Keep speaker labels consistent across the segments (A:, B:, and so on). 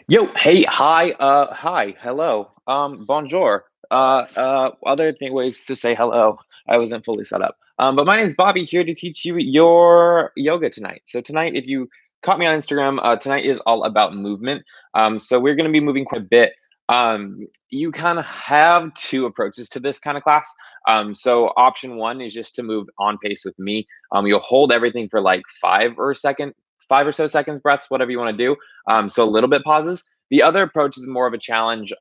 A: Yo, hey, hi, hello, bonjour. Other ways to say hello. I wasn't fully set up. But my name is Bobby here to teach you your yoga tonight. So tonight, if you caught me on Instagram, tonight is all about movement. So we're going to be moving quite a bit. You kind of have two approaches to this kind of class. So option one is just to move on pace with me. You'll hold everything for like 5 or so seconds breaths, whatever you want to do. So a little bit pauses. The other approach is more of a challenge,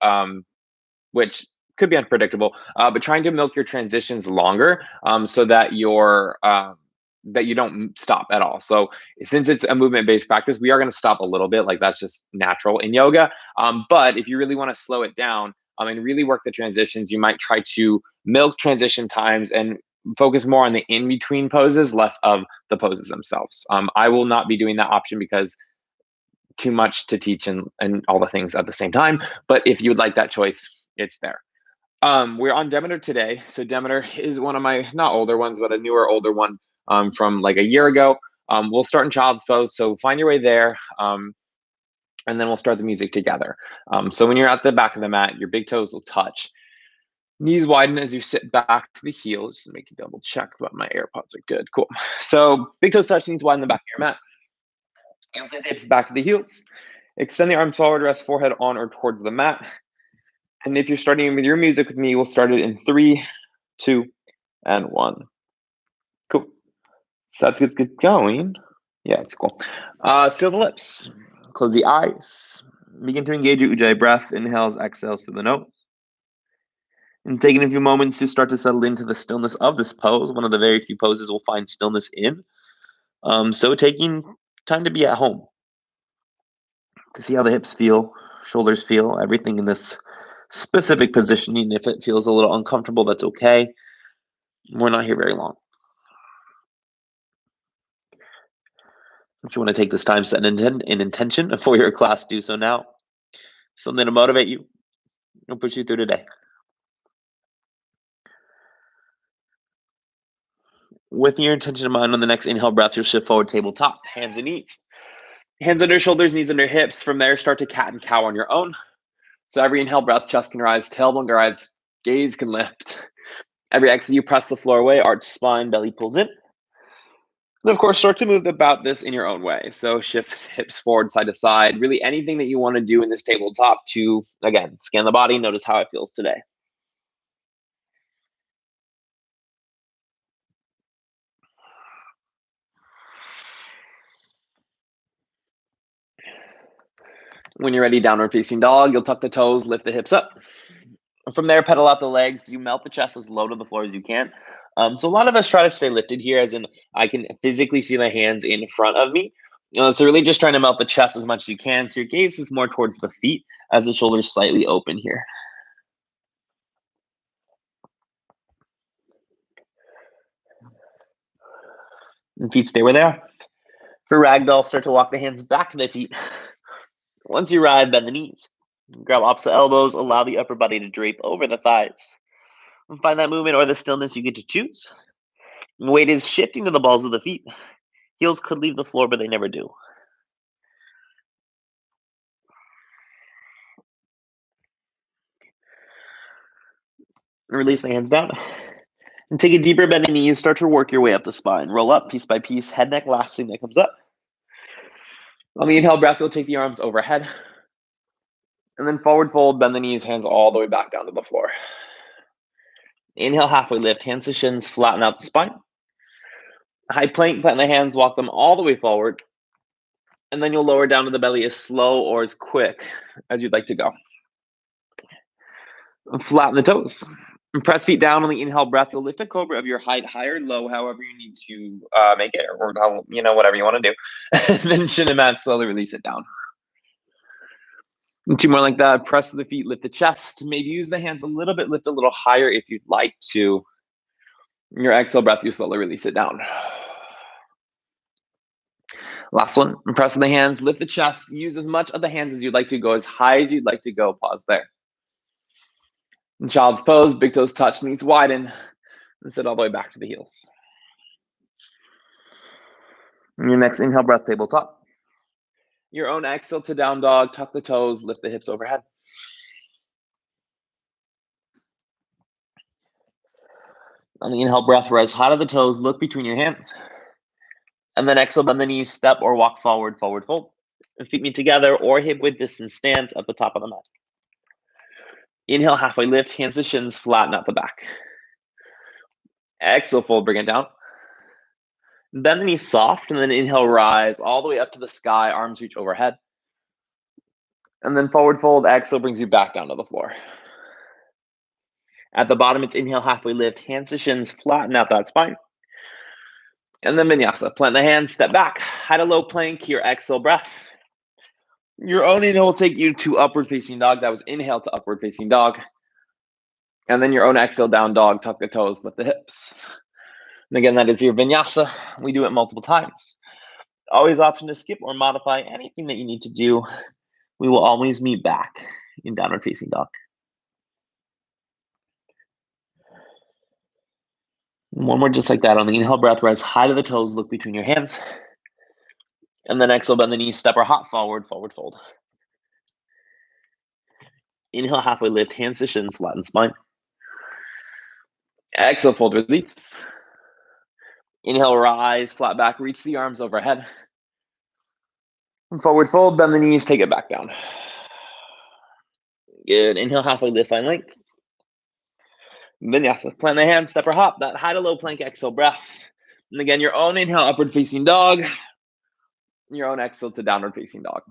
A: which could be unpredictable, but trying to milk your transitions longer, so that that you don't stop at all. So since it's a movement-based practice, we are going to stop a little bit, like that's just natural in yoga. But if you really want to slow it down, and really work the transitions, you might try to milk transition times and focus more on the in between poses, less of the poses themselves. I will not be doing that option because too much to teach and all the things at the same time. But if you would like that choice, it's there. We're on Demeter today. So Demeter is one of my not older ones, but a newer, older one from like a year ago. We'll start in child's pose. So find your way there. And then we'll start the music together. So when you're at the back of the mat, your big toes will touch. Knees widen as you sit back to the heels. Just make a double check that my AirPods are good. Cool. So big toes touch, knees widen the back of your mat. Heel the hips back to the heels. Extend the arms forward, rest forehead on or towards the mat. And if you're starting with your music with me, we'll start it in 3, 2, and 1. Cool. So that's good going. Yeah, it's cool. Seal the lips. Close the eyes. Begin to engage your Ujjayi breath. Inhales, exhales through the nose. And taking a few moments to start to settle into the stillness of this pose. One of the very few poses we'll find stillness in. So taking time to be at home. To see how the hips feel, shoulders feel, everything in this specific positioning. If it feels a little uncomfortable, that's okay. We're not here very long. If you want to take this time, set an intention for your class, do so now. Something to motivate you and push you through today. With your intention in mind, on the next inhale breath, you'll shift forward, tabletop, hands and knees. Hands under shoulders, knees under hips. From there, start to cat and cow on your own. So every inhale breath, chest can rise, tailbone can rise, gaze can lift. Every exhale, you press the floor away, arch spine, belly pulls in. And of course, start to move about this in your own way. So shift hips forward, side to side, really anything that you want to do in this tabletop to, again, scan the body, notice how it feels today. When you're ready, downward facing dog, you'll tuck the toes, lift the hips up. From there, pedal out the legs. You melt the chest as low to the floor as you can. So a lot of us try to stay lifted here, as in I can physically see my hands in front of me. So really just trying to melt the chest as much as you can. So your gaze is more towards the feet as the shoulders slightly open here. And feet stay where they are. For ragdoll, start to walk the hands back to the feet. Once you ride, bend the knees. Grab opposite elbows, allow the upper body to drape over the thighs. And find that movement or the stillness you get to choose. Weight is shifting to the balls of the feet. Heels could leave the floor, but they never do. Release the hands down. And take a deeper bend in knees. Start to work your way up the spine. Roll up piece by piece. Head, neck, last thing that comes up. On the inhale breath, you'll take the arms overhead. And then forward fold, bend the knees, hands all the way back down to the floor. Inhale, halfway lift. Hands to shins, flatten out the spine. High plank, plant the hands, walk them all the way forward. And then you'll lower down to the belly as slow or as quick as you'd like to go. Flatten the toes. And press feet down on the inhale breath. You'll lift a cobra of your height, high or low, however you need to make it, or whatever you want to do. Then chin and mat, slowly release it down. And 2 more like that. Press the feet, lift the chest. Maybe use the hands a little bit, lift a little higher if you'd like to. In your exhale breath, you slowly release it down. Last one. Press the hands, lift the chest. Use as much of the hands as you'd like to. Go as high as you'd like to go. Pause there. In child's pose, big toes touch, knees widen, and sit all the way back to the heels. In your next inhale breath, tabletop. Your own exhale to down dog, tuck the toes, lift the hips overhead. On the inhale, breath rise high to the toes, look between your hands. And then exhale, bend the knees, step or walk forward, forward fold. And feet meet together or hip width distance stance at the top of the mat. Inhale, halfway lift, hands to shins, flatten out the back. Exhale, fold, bring it down. Bend the knees soft, and then inhale, rise all the way up to the sky, arms reach overhead. And then forward fold, exhale brings you back down to the floor. At the bottom, it's inhale, halfway lift, hands to shins, flatten out that spine. And then vinyasa, plant the hands, step back, high to low plank, your exhale breath. Your own inhale will take you to upward facing dog. That was inhale to upward facing dog. And then your own exhale, down dog, tuck the toes, lift the hips. And again, that is your vinyasa. We do it multiple times. Always option to skip or modify anything that you need to do. We will always meet back in downward facing dog. And one more just like that. On the inhale, breath rise high to the toes, look between your hands. And then exhale, bend the knees, step or hop forward, forward fold. Inhale, halfway lift, hands to shins, flatten spine. Exhale, fold, release. Inhale, rise, flat back, reach the arms overhead. And forward fold, bend the knees, take it back down. Good. Inhale, halfway lift, find length. Vinyasa, plant the hands, step or hop, that high to low plank, exhale breath. And again, your own inhale, upward facing dog. Your own exhale to downward facing dog.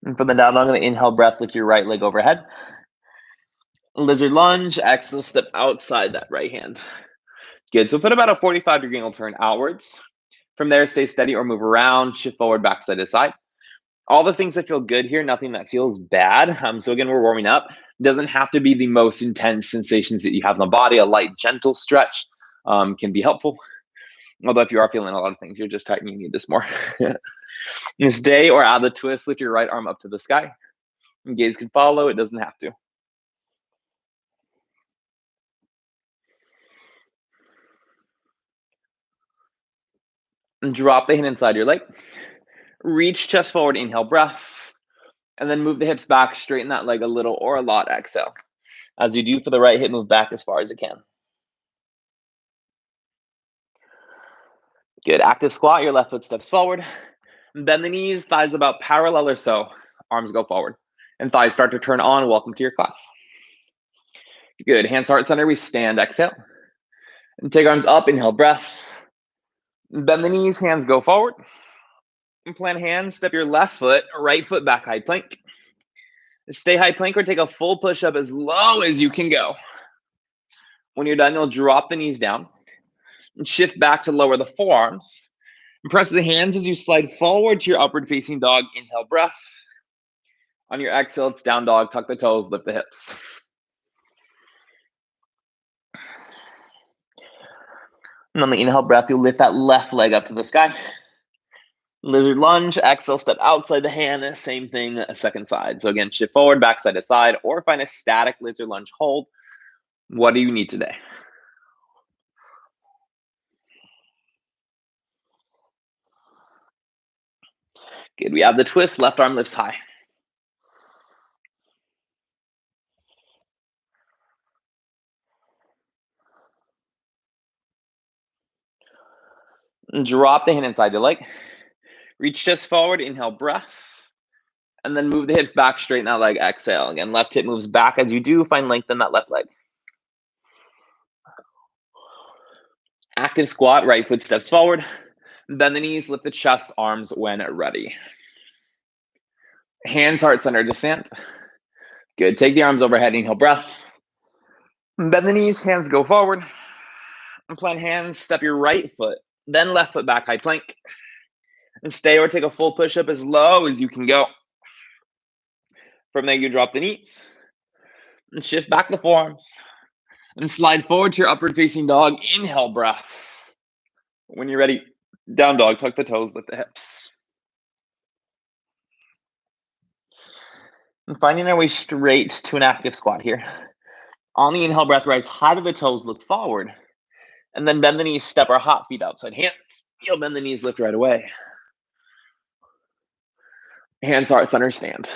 A: And for the down dog, on the inhale breath, lift your right leg overhead. Lizard lunge, exhale, step outside that right hand. Good, so foot about a 45-degree angle, turn outwards. From there, stay steady or move around, shift forward, back side to side. All the things that feel good here, nothing that feels bad. So again, we're warming up. It doesn't have to be the most intense sensations that you have in the body. A light, gentle stretch can be helpful. Although if you are feeling a lot of things, you're just tight and you need this more. Stay or add the twist, lift your right arm up to the sky. Gaze can follow, it doesn't have to. And drop the hand inside your leg. Reach chest forward, inhale, breath. And then move the hips back, straighten that leg a little or a lot, exhale. As you do for the right hip, move back as far as it can. Good, active squat, your left foot steps forward. Bend the knees, thighs about parallel or so. Arms go forward. And thighs start to turn on, welcome to your class. Good, hands heart center, we stand, exhale. And take arms up, inhale, breath. Bend the knees, hands go forward. And plant hands, step your left foot, right foot back, high plank. Stay high plank or take a full push up as low as you can go. When you're done, you'll drop the knees down and shift back to lower the forearms. And press the hands as you slide forward to your upward facing dog. Inhale, breath. On your exhale, it's down dog, tuck the toes, lift the hips. And on the inhale breath, you'll lift that left leg up to the sky. Lizard lunge, exhale, step outside the hand, same thing, a second side. So again, shift forward, back side to side, or find a static lizard lunge hold. What do you need today? Good, we have the twist, left arm lifts high. And drop the hand inside your leg. Reach chest forward, inhale, breath. And then move the hips back, straighten that leg, exhale. Again, left hip moves back as you do, find length in that left leg. Active squat, right foot steps forward. Bend the knees, lift the chest, arms when ready. Hands, heart center, descent. Good, take the arms overhead, inhale, breath. Bend the knees, hands go forward. And plant hands, step your right foot, then left foot back, high plank. And stay or take a full push-up as low as you can go. From there, you drop the knees. And shift back the forearms. And slide forward to your upward facing dog. Inhale, breath. When you're ready, down dog, tuck the toes, lift the hips. And finding our way straight to an active squat here. On the inhale, breath rise high to the toes, look forward. And then bend the knees, step or hop, feet outside hands. You'll bend the knees, lift right away. Hands are at center stand.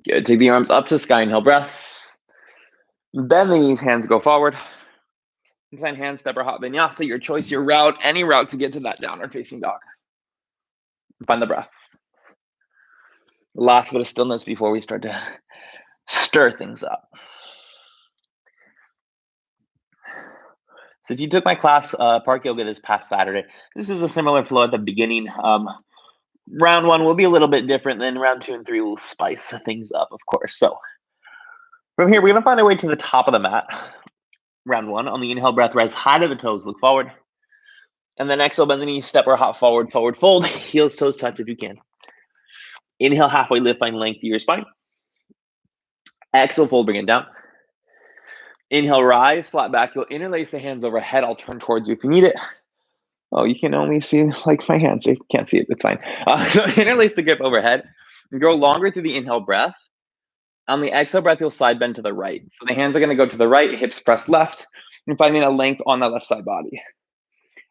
A: Good. Take the arms up to sky, inhale breath. Bend the knees, hands go forward. Incline hand, step or hop vinyasa, your choice, your route, any route to get to that downward facing dog. Find the breath. Last bit of stillness before we start to stir things up. So if you took my class, Park Yoga, this past Saturday, this is a similar flow at the beginning. Round one will be a little bit different, then round 2 and 3 will spice things up, of course. So from here, we're going to find our way to the top of the mat. Round 1, on the inhale breath, rise high to the toes, look forward. And then exhale, bend the knees, step or hop forward, forward fold, heels, toes touch if you can. Inhale, halfway lift, find length through your spine. Exhale, fold, bring it down. Inhale, rise, flat back. You'll interlace the hands overhead. I'll turn towards you if you need it. Oh, you can only see like my hands. You can't see it. It's fine. So interlace the grip overhead and grow longer through the inhale breath. On the exhale breath, you'll side bend to the right. So the hands are going to go to the right, hips press left, and finding a length on that left side body.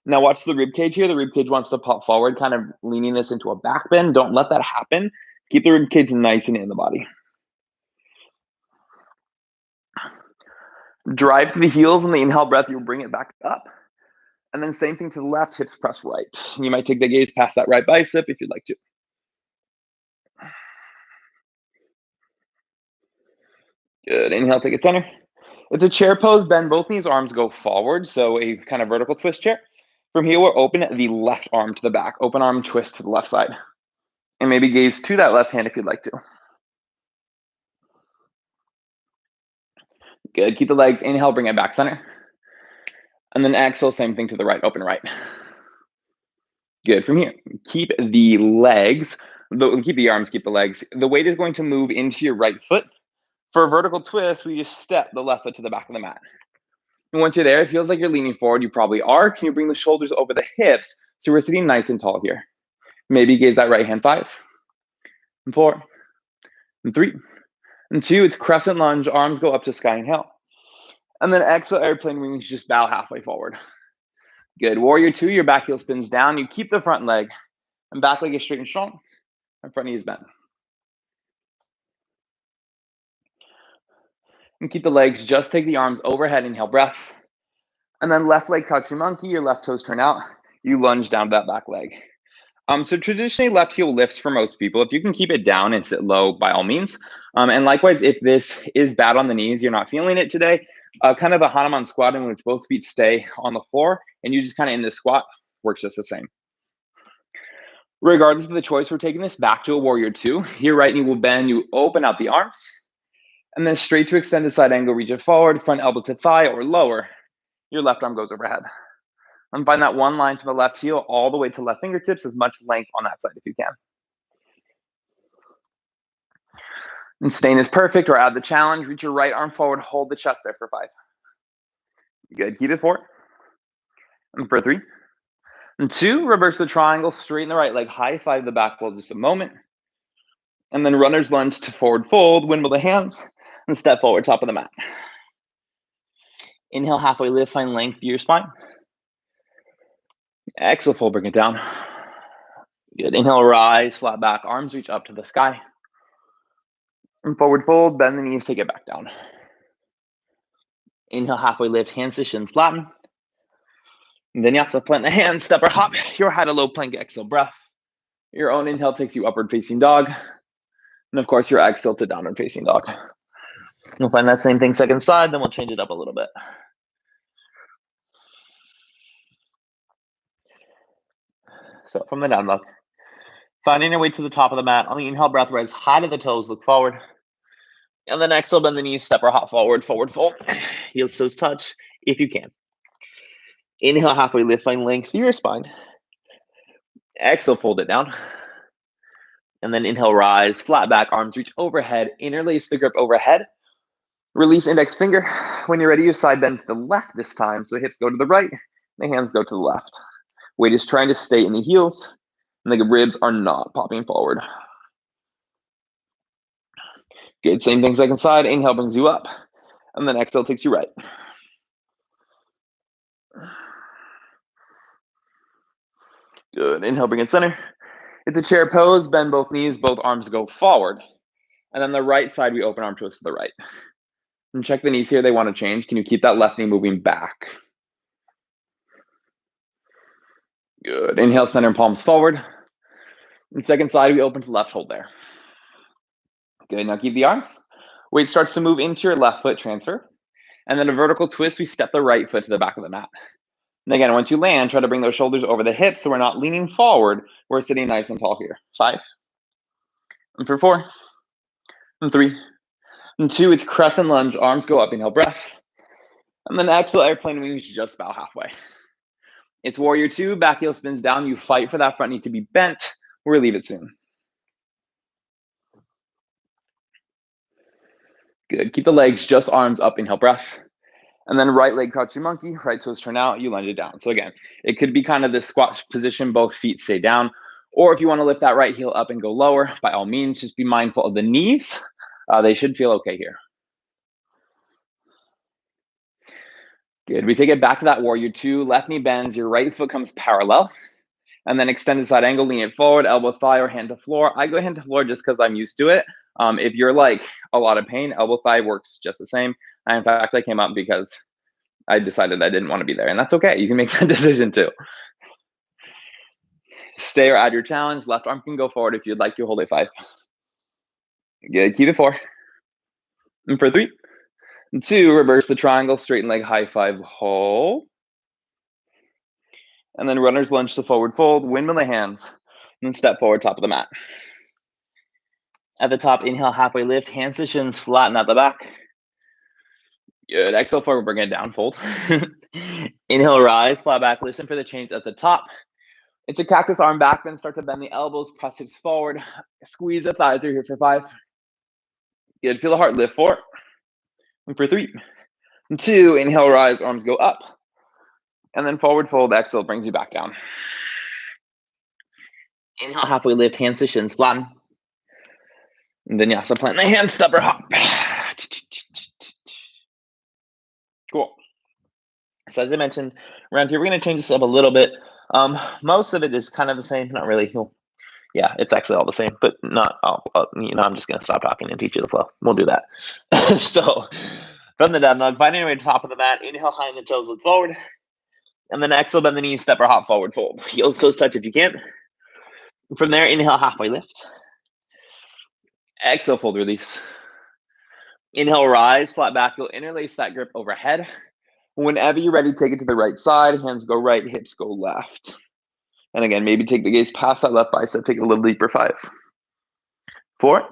A: Now watch the rib cage here. The rib cage wants to pop forward, kind of leaning this into a back bend. Don't let that happen. Keep the rib cage nice and in the body. Drive to the heels on the inhale breath. You'll bring it back up. And then same thing to the left, hips press right. You might take the gaze past that right bicep if you'd like to. Good. Inhale, take it center. It's a chair pose. Bend both knees, arms go forward. So a kind of vertical twist chair. From here, we'll open the left arm to the back. Open arm twist to the left side. And maybe gaze to that left hand if you'd like to. Good. Keep the legs. Inhale, bring it back center. And then exhale, same thing to the right. Open right. Good. From here, keep the legs, keep the arms, keep the legs. The weight is going to move into your right foot. For a vertical twist, we just step the left foot to the back of the mat. And once you're there, it feels like you're leaning forward. You probably are. Can you bring the shoulders over the hips so we're sitting nice and tall here? Maybe gaze that right hand. 5, and 4, and 3, and 2. It's crescent lunge. Arms go up to sky. Inhale. And then exhale, airplane wings. Just bow halfway forward. Good. Warrior 2, your back heel spins down. You keep the front leg. And back leg is straight and strong. And front knee is bent. And keep the legs. Just take the arms overhead. Inhale, breath. And then left leg crouching monkey. Your left toes turn out. You lunge down that back leg. So traditionally, left heel lifts for most people. If you can keep it down and sit low, by all means. And likewise, if this is bad on the knees, you're not feeling it today, kind of a Hanuman squat in which both feet stay on the floor and you just kind of in this squat works just the same. Regardless of the choice, we're taking this back to a warrior 2. Your right knee will bend. You open out the arms. And then straight to extended side angle, reach it forward, front elbow to thigh or lower. Your left arm goes overhead. And find that one line to the left heel all the way to left fingertips, as much length on that side if you can. And staying is perfect, or add the challenge. Reach your right arm forward, hold the chest there for 5. Good, keep it 4. And for 3. And 2, reverse the triangle, straighten the right leg, high five the back wall just a moment. And then runner's lunge to forward fold, windmill the hands, and step forward, top of the mat. Inhale, halfway lift, find length through your spine. Exhale, fold, bring it down. Good, inhale, rise, flat back, arms reach up to the sky. And forward fold, bend the knees, take it back down. Inhale, halfway lift, hands to shins flatten. Vinyasa, plant the hands, step or hop. Your high to low plank, exhale, breath. Your own inhale takes you upward facing dog. And of course, your exhale to downward facing dog. You'll find that same thing second side, then we'll change it up a little bit. So from the down dog, finding your way to the top of the mat. On the inhale, breath rise high to the toes, look forward. And then exhale, bend the knees, step or hop forward, forward fold. Heels, toes touch if you can. Inhale, halfway lift, find length through your spine. Exhale, fold it down. And then inhale, rise, flat back, arms reach overhead, interlace the grip overhead. Release index finger. When you're ready, you side bend to the left this time. So hips go to the right, the hands go to the left. Weight is trying to stay in the heels, and the ribs are not popping forward. Good, same thing second side. Inhale brings you up, and then exhale takes you right. Good. Inhale, bring it center. It's a chair pose. Bend both knees, both arms go forward. And then the right side, we open arm twist to the right. And check the knees here. They want to change. Can you keep that left knee moving back? Good. Inhale, center and palms forward. And second side, we open to left hold there. Good. Now keep the arms. Weight starts to move into your left foot, transfer. And then a vertical twist, we step the right foot to the back of the mat. And again, once you land, try to bring those shoulders over the hips so we're not leaning forward. We're sitting nice and tall here. 5. And for 4. And 3. And 2, it's crescent lunge. Arms go up, inhale, breath. And then exhale, airplane wings, just bow halfway. It's warrior 2, back heel spins down. You fight for that front knee to be bent. We'll leave it soon. Good. Keep the legs, just arms up, inhale, breath. And then right leg crouching monkey, right toes turn out, you lunge it down. So again, it could be kind of this squat position, both feet stay down. Or if you want to lift that right heel up and go lower, by all means, just be mindful of the knees. They should feel okay here. Good. We take it back to that warrior 2. Left knee bends, your right foot comes parallel. And then extended side angle, lean it forward, elbow thigh or hand to floor. I go hand to floor just because I'm used to it. If you're like a lot of pain, elbow thigh works just the same. In fact, I came up because I decided I didn't want to be there, and that's okay. You can make that decision too. Stay or add your challenge. Left arm can go forward if you'd like to. Hold it 5. Good. Keep it 4. And for 3. And 2, reverse the triangle, straighten leg, high 5, hold. And then runner's lunge to forward fold, windmill the hands, and then step forward, top of the mat. At the top, inhale, halfway lift, hands to shins, flatten at the back. Good. Exhale forward, bring it down, fold. Inhale, rise, flat back, listen for the change at the top. It's a cactus arm back bend, start to bend the elbows, press hips forward, squeeze the thighs. You're here for 5. Good. Feel the heart lift 4. And for 3. And 2, inhale, rise, arms go up. And then forward fold, exhale brings you back down. Inhale, halfway lift, hands to shins, flatten. And vinyasa, plant the hands, stubber hop. Cool. So as I mentioned, around here, we're going to change this up a little bit. Most of it is kind of the same, not really. Yeah, it's actually all the same, but not all. I'm just going to stop talking and teach you the flow. We'll do that. So from the down dog, find your way to top of the mat. Inhale, high in the toes, look forward. And then exhale, bend the knees, step or hop, forward fold. Heels, toes touch if you can. From there, inhale, halfway lift. Exhale, fold, release. Inhale, rise, flat back. You'll interlace that grip overhead. Whenever you're ready, take it to the right side. Hands go right, hips go left. And again, maybe take the gaze past that left bicep. Take it a little deeper. 5, 4,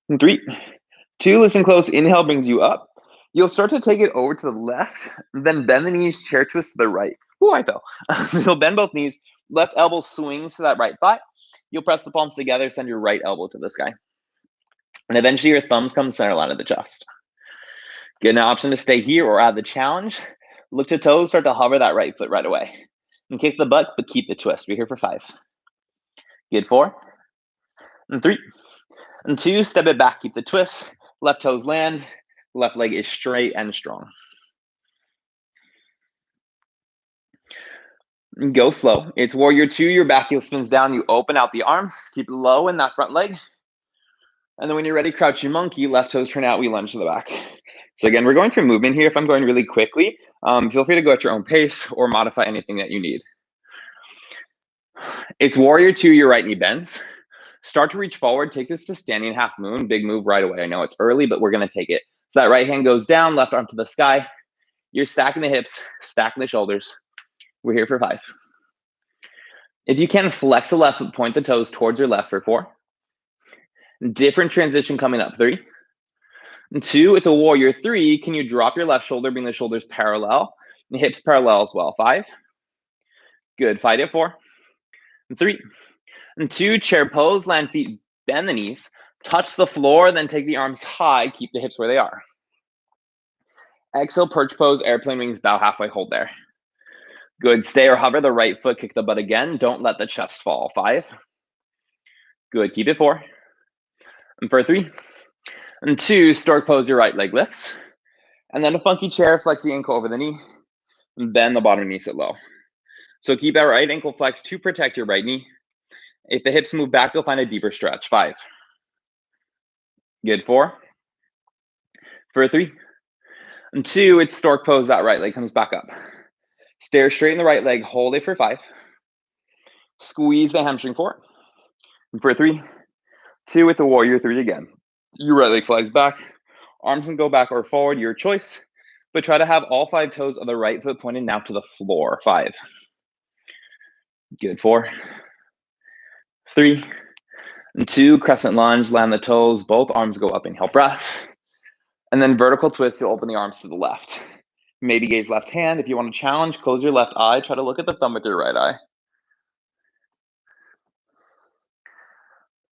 A: and 3, 2. Listen close. Inhale brings you up. You'll start to take it over to the left, then bend the knees, chair twist to the right. Ooh, I fell. You'll bend both knees. Left elbow swings to that right thigh. You'll press the palms together, send your right elbow to the sky. And eventually your thumbs come center line of the chest. Get an option to stay here or add the challenge. Look to toes, start to hover that right foot right away. And kick the butt, but keep the twist. We're here for 5. Good. 4, and 3, and 2. Step it back, keep the twist. Left toes land. Left leg is straight and strong. Go slow. It's warrior 2. Your back heel spins down. You open out the arms. Keep it low in that front leg. And then when you're ready, crouching monkey. Left toes turn out. We lunge to the back. So again, we're going through movement here. If I'm going really quickly, feel free to go at your own pace or modify anything that you need. It's warrior 2. Your right knee bends. Start to reach forward. Take this to standing half moon. Big move right away. I know it's early, but we're going to take it. So that right hand goes down, left arm to the sky. You're stacking the hips, stacking the shoulders. We're here for 5. If you can, flex the left foot, point the toes towards your left for 4. Different transition coming up. 3. And 2, it's a warrior 3. Can you drop your left shoulder, bring the shoulders parallel, and hips parallel as well. 5. Good. Fight it. 4. And 3. And 2, chair pose, land feet, bend the knees, touch the floor, then take the arms high, keep the hips where they are. Exhale, perch pose, airplane wings, bow halfway, hold there. Good. Stay or hover the right foot, kick the butt again. Don't let the chest fall. 5. Good. Keep it. 4. And for 3. And 2, stork pose, your right leg lifts. And then a funky chair, flex the ankle over the knee, and bend the bottom knee, sit low. So keep that right ankle flexed to protect your right knee. If the hips move back, you'll find a deeper stretch. 5. Good. 4. For 3. And 2, it's stork pose. That right leg comes back up. Stare straight in the right leg. Hold it for 5. Squeeze the hamstring 4. And for 3, 2, it's a warrior 3 again. Your right leg flies back. Arms can go back or forward, your choice. But try to have all 5 toes of the right foot pointed now to the floor. 5. Good. 4. 3. And 2, crescent lunge, land the toes, both arms go up, inhale, breath. And then vertical twist, you'll open the arms to the left. Maybe gaze left hand. If you want to challenge, close your left eye, try to look at the thumb with your right eye.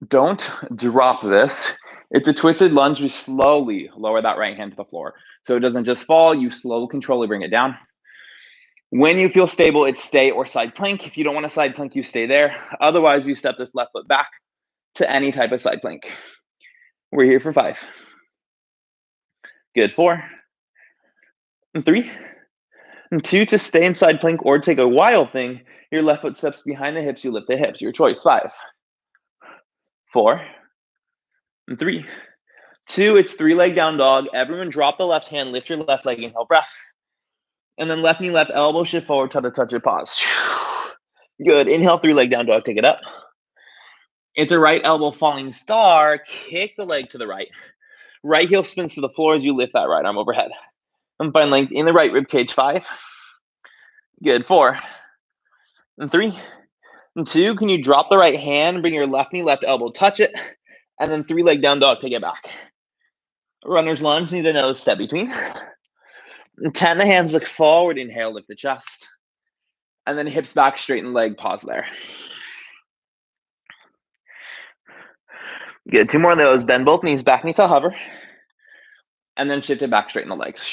A: Don't drop this. It's a twisted lunge. We slowly lower that right hand to the floor. So it doesn't just fall, you slowly controlly bring it down. When you feel stable, it's stay or side plank. If you don't want to side plank, you stay there. Otherwise, you step this left foot back to any type of side plank. We're here for 5. Good. 4. And 3. And 2, to stay in side plank or take a wild thing, your left foot steps behind the hips, you lift the hips. Your choice. 5. 4. And 3. 2, it's 3-leg down dog. Everyone drop the left hand, lift your left leg, inhale, breath. And then left knee, left elbow, shift forward, try to touch it, pause. Good. Inhale, 3-leg down dog, take it up. It's a right elbow falling star. Kick the leg to the right. Right heel spins to the floor as you lift that right arm overhead. And find length in the right rib cage. 5. Good. 4. And 3. And 2, can you drop the right hand, bring your left knee, left elbow, touch it, and then 3-leg down dog, take it back. Runner's lunge, need a nose step between. And 10, the hands look forward, inhale, lift the chest. And then hips back, straighten leg, pause there. Good. 2 more of those. Bend both knees, back knees to hover. And then shift it back, straighten the legs.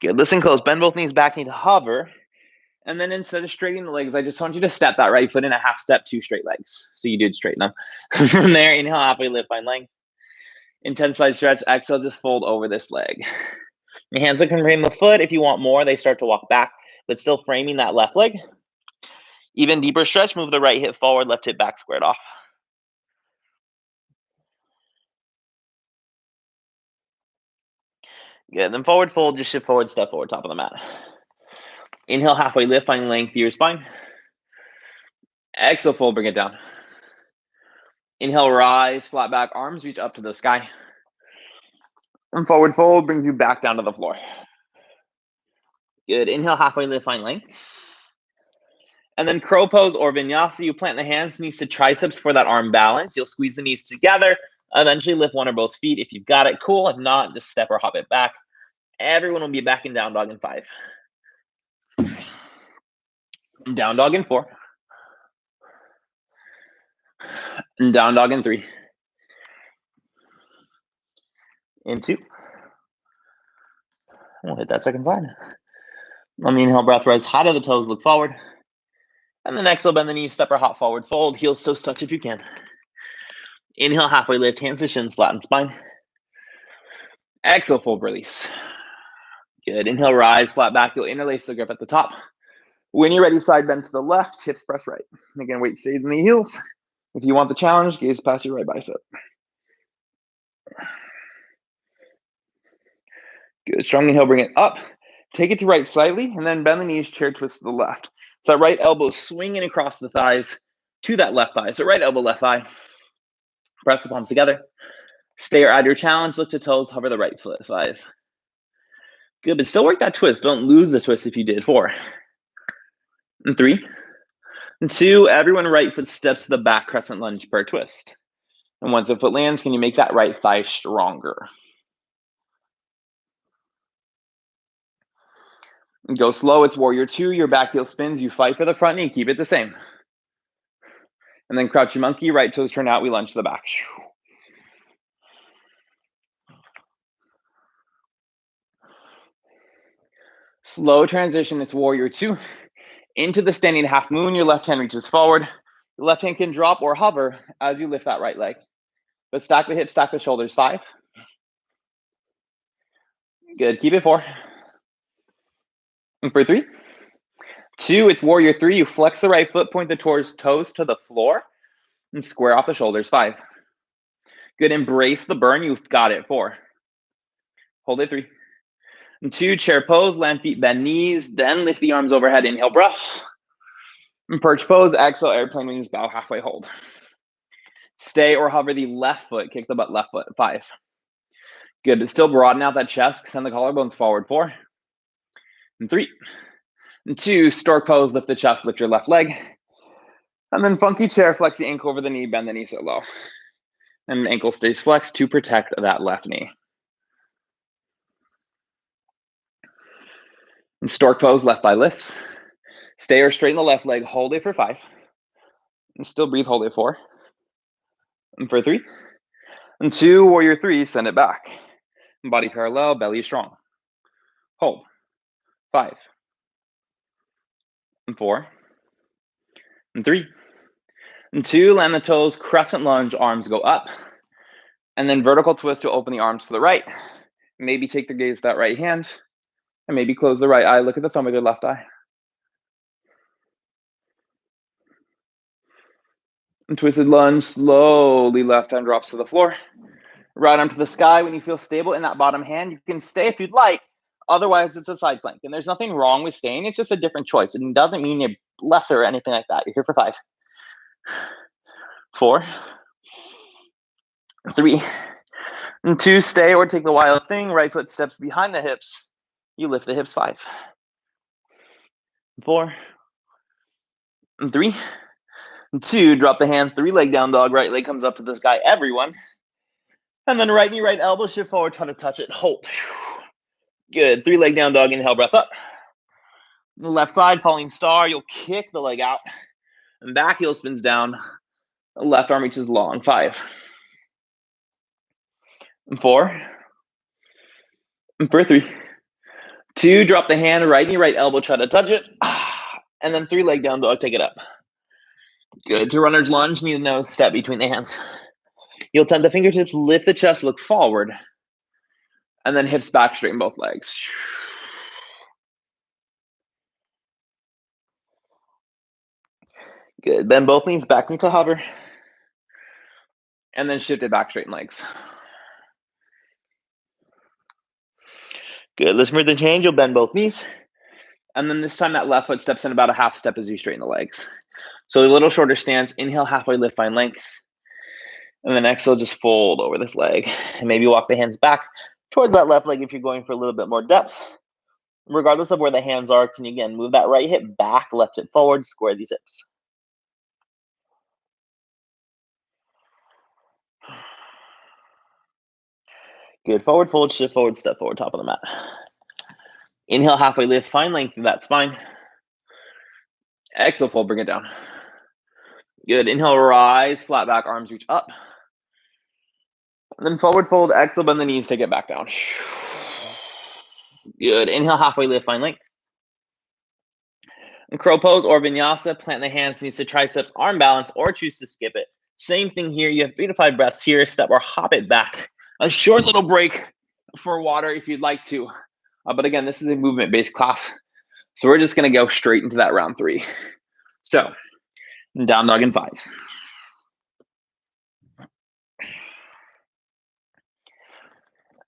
A: Good. Listen close. Bend both knees, back knee to hover. And then instead of straightening the legs, I just want you to step that right foot in a half step, 2 straight legs. So you did straighten them. From there, inhale, halfway lift, find length. Intense side stretch. Exhale, just fold over this leg. Your hands can frame the foot. If you want more, they start to walk back, but still framing that left leg. Even deeper stretch, move the right hip forward, left hip back, squared off. Good. Then forward fold, just shift forward, step forward, top of the mat. Inhale, halfway lift, finding length through your spine. Exhale, fold, bring it down. Inhale, rise, flat back, arms reach up to the sky. And forward fold brings you back down to the floor. Good. Inhale, halfway lift, find length. And then crow pose or vinyasa, you plant the hands, knees to triceps for that arm balance. You'll squeeze the knees together. Eventually lift one or both feet. If you've got it, cool. If not, just step or hop it back. Everyone will be back in down dog in 5. Down dog in 4. And down dog in 3. In 2. We'll hit that second side. On the inhale, breath rise high to the toes, look forward. And then exhale, bend the knees, step or hop forward, fold, heels toes touch if you can. Inhale, halfway lift, hands to shins, flatten spine. Exhale, fold, release. Good. Inhale, rise, flat back. You'll interlace the grip at the top. When you're ready, side bend to the left, hips press right. Again, weight stays in the heels. If you want the challenge, gaze past your right bicep. Good. Strong inhale, bring it up. Take it to right slightly, and then bend the knees, chair twist to the left. So that right elbow swinging across the thighs to that left thigh. So right elbow, left thigh. Press the palms together. Stay or add your challenge. Look to toes. Hover the right foot. 5. Good, but still work that twist. Don't lose the twist if you did. 4. And 3. And 2. Everyone right foot steps to the back, crescent lunge per twist. And once the foot lands, can you make that right thigh stronger? And go slow. It's warrior 2. Your back heel spins. You fight for the front knee. Keep it the same. And then crouchy monkey. Right toes turn out. We lunge to the back. Slow transition. It's warrior 2. Into the standing half moon. Your left hand reaches forward. Your left hand can drop or hover as you lift that right leg. But stack the hips, stack the shoulders. 5. Good. Keep it 4. And for 3. 2, it's warrior 3. You flex the right foot, point the toes to the floor, and square off the shoulders. 5. Good, embrace the burn. You've got it. 4. Hold it. 3. And 2, chair pose, land feet, bend knees, then lift the arms overhead. Inhale, breath. And perch pose, exhale, airplane wings, bow halfway, hold. Stay or hover the left foot, kick the butt left foot. 5. Good, but still broaden out that chest, extend the collarbones forward. 4. And 3. And 2, stork pose, lift the chest, lift your left leg. And then funky chair, flex the ankle over the knee, bend the knee so low. And ankle stays flexed to protect that left knee. And stork pose, left thigh lifts. Stay or straighten the left leg, hold it for 5. And still breathe, hold it 4. And for 3. And 2, warrior 3, send it back. Body parallel, belly strong. Hold. 5. And 4. And 3. And 2, land the toes, crescent lunge, arms go up. And then vertical twist to open the arms to the right. Maybe take the gaze to that right hand. And maybe close the right eye, look at the thumb of your left eye. And twisted lunge, slowly left hand drops to the floor. Right arm to the sky. When you feel stable in that bottom hand, you can stay if you'd like. Otherwise, it's a side plank. And there's nothing wrong with staying. It's just a different choice. It doesn't mean you're lesser or anything like that. You're here for 5. 4. 3. And 2, stay or take the wild thing. Right foot steps behind the hips. You lift the hips. 5. 4. And 3. And 2, drop the hand, 3 leg down dog. Right leg comes up to the sky, everyone. And then right knee, right elbow, shift forward, try to touch it, hold. Good, 3 leg down dog, inhale, breath up. The left side, falling star, you'll kick the leg out. And back heel spins down. The left arm reaches long. 5. And 4. And for 3. 2, drop the hand, right knee, right elbow, try to touch it. And then 3 leg down dog, take it up. Good, to runner's lunge, knee to nose, step between the hands. You'll tuck the fingertips, lift the chest, look forward. And then hips back, straighten both legs. Good, bend both knees, back knee to hover. And then shift it back, straighten legs. Good, let's move the change, you'll bend both knees. And then this time that left foot steps in about a half step as you straighten the legs. So a little shorter stance, inhale, halfway lift, find length. And then exhale, just fold over this leg. And maybe walk the hands back towards that left leg if you're going for a little bit more depth. Regardless of where the hands are, can you again move that right hip back, left hip forward, square these hips. Good, forward fold, shift forward, step forward, top of the mat. Inhale, halfway lift, find length through that spine. Exhale, fold, bring it down. Good, inhale, rise, flat back, arms reach up. And then forward fold, exhale, bend the knees, take it back down. Good, inhale, halfway lift, find length. And crow pose or vinyasa, plant the hands, knees to triceps, arm balance, or choose to skip it. Same thing here, you have 3 to 5 breaths here, step or hop it back. A short little break for water if you'd like to. But again, this is a movement-based class. So we're just gonna go straight into that round 3. So, down dog in 5.